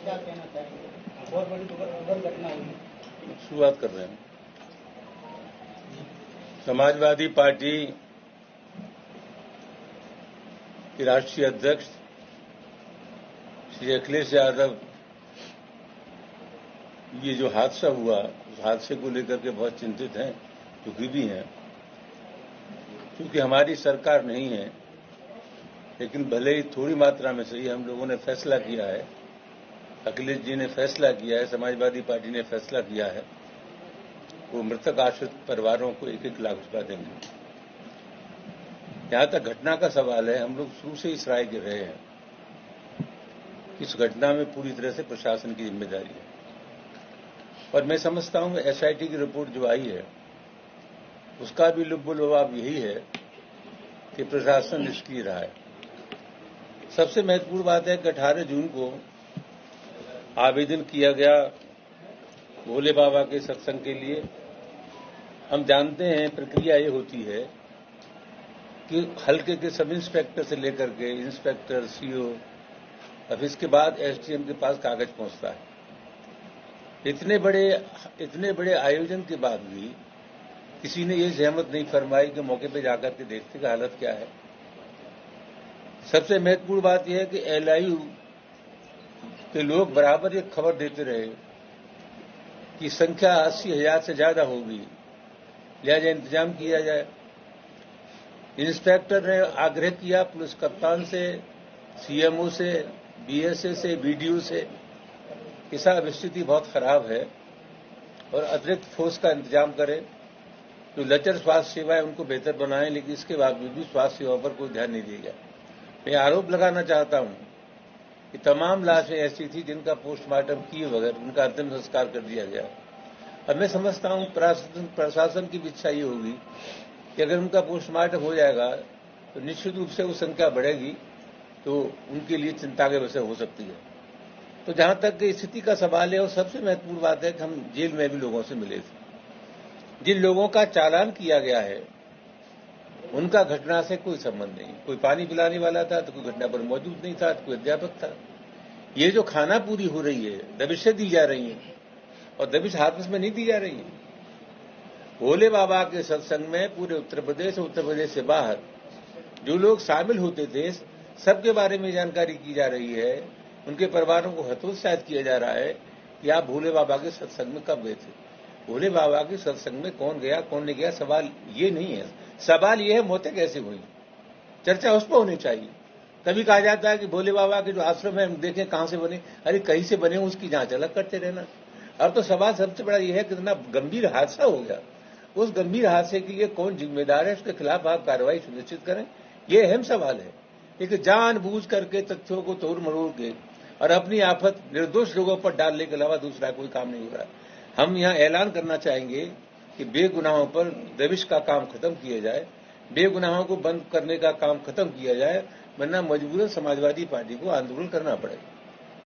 क्या कहना चाहेंगे? बहुत बड़ी दुर्घटना हुई। शुरुआत कर रहे हैं। समाजवादी पार्टी के राष्ट्रीय अध्यक्ष श्री अखिलेश यादव, ये जो हादसा हुआ, उस हादसे को लेकर के बहुत चिंतित हैं, दुखी भी हैं। क्योंकि हमारी सरकार नहीं है, लेकिन भले ही थोड़ी मात्रा में सही हम लोगों ने फैसला किया है, अखिलेश जी ने फैसला किया है, समाजवादी पार्टी ने फैसला किया है, वो मृतक आश्रित परिवारों को 1-1 लाख रुपया देंगे। जहां तक घटना का सवाल है, हम लोग शुरू से इस राय के रहे हैं कि इस घटना में पूरी तरह से प्रशासन की जिम्मेदारी है। और मैं समझता हूं एसआईटी की रिपोर्ट जो आई है, उसका भी लुब्बुल लबाब यही है कि प्रशासन निष्क्रिय रहा है। सबसे महत्वपूर्ण बात है कि 18 जून को आवेदन किया गया भोले बाबा के सत्संग के लिए। हम जानते हैं प्रक्रिया ये होती है कि हल्के के सब इंस्पेक्टर से लेकर के इंस्पेक्टर, सीओ, अब इसके बाद एसडीएम के पास कागज पहुंचता है। इतने बड़े आयोजन के बाद भी किसी ने ये जहमत नहीं फरमाई कि मौके पे जाकर के देखते कि हालत क्या है। सबसे महत्वपूर्ण बात यह है कि एलआईयू के लोग बराबर ये खबर देते रहे कि संख्या 80,000 से ज्यादा होगी, लिहाजा इंतजाम किया जाए। इंस्पेक्टर ने आग्रह किया पुलिस कप्तान से, सीएमओ से, बीएसए से, बीडीओ से कि साहब स्थिति बहुत खराब है और अतिरिक्त फोर्स का इंतजाम करें। जो लचर स्वास्थ्य सेवा है उनको बेहतर बनाएं, लेकिन इसके बावजूद भी स्वास्थ्य सेवा पर कोई ध्यान नहीं दिया गया। मैं आरोप लगाना चाहता हूं कि तमाम लाशें ऐसी थी जिनका पोस्टमार्टम किए बगैर उनका अंतिम संस्कार कर दिया गया। अब मैं समझता हूं प्रशासन की भी इच्छा ये होगी कि अगर उनका पोस्टमार्टम हो जाएगा तो निश्चित रूप से वो संख्या बढ़ेगी, तो उनके लिए चिंता के विषय हो सकती है। तो जहां तक स्थिति का सवाल है, और सबसे महत्वपूर्ण बात है कि हम जेल में भी लोगों से मिले थे। जिन लोगों का चालान किया गया है उनका घटना से कोई संबंध नहीं। कोई पानी पिलाने वाला था तो कोई घटना पर मौजूद नहीं था, तो कोई अध्यापक था। ये जो खाना पूरी हो रही है, दबिशें दी जा रही हैं, और दबिश हाथ में नहीं दी जा रही है। भोले बाबा के सत्संग में पूरे उत्तर प्रदेश और उत्तर प्रदेश से बाहर जो लोग शामिल होते थे, सबके बारे में जानकारी की जा रही है। उनके परिवारों को हतोत्साहित किया जा रहा है कि आप भोले बाबा के सत्संग में कब गए थे। भोले बाबा के सत्संग में कौन गया कौन नहीं गया, सवाल ये नहीं है। सवाल ये है मौतें कैसे हुई, चर्चा उस पर होनी चाहिए। कभी कहा जाता है कि भोले बाबा के जो आश्रम है हम देखें कहां से बने, अरे कहीं से बने उसकी जांच अलग करते रहना। अब तो सवाल सबसे बड़ा यह है कि कितना गंभीर हादसा हो गया, उस गंभीर हादसे के लिए कौन जिम्मेदार है, उसके खिलाफ आप कार्रवाई सुनिश्चित करें। यह अहम सवाल है। लेकिन जानबूझ करके तथ्यों को तोड़ मरोड़ के और अपनी आफत निर्दोष लोगों पर डालने के अलावा दूसरा कोई काम नहीं हो रहा। हम यहां ऐलान करना चाहेंगे कि बेगुनाहों पर दबिश का काम खत्म किया जाए, बेगुनाहों को बंद करने का काम खत्म किया जाए, वरना मजबूरन समाजवादी पार्टी को आंदोलन करना पड़ेगा।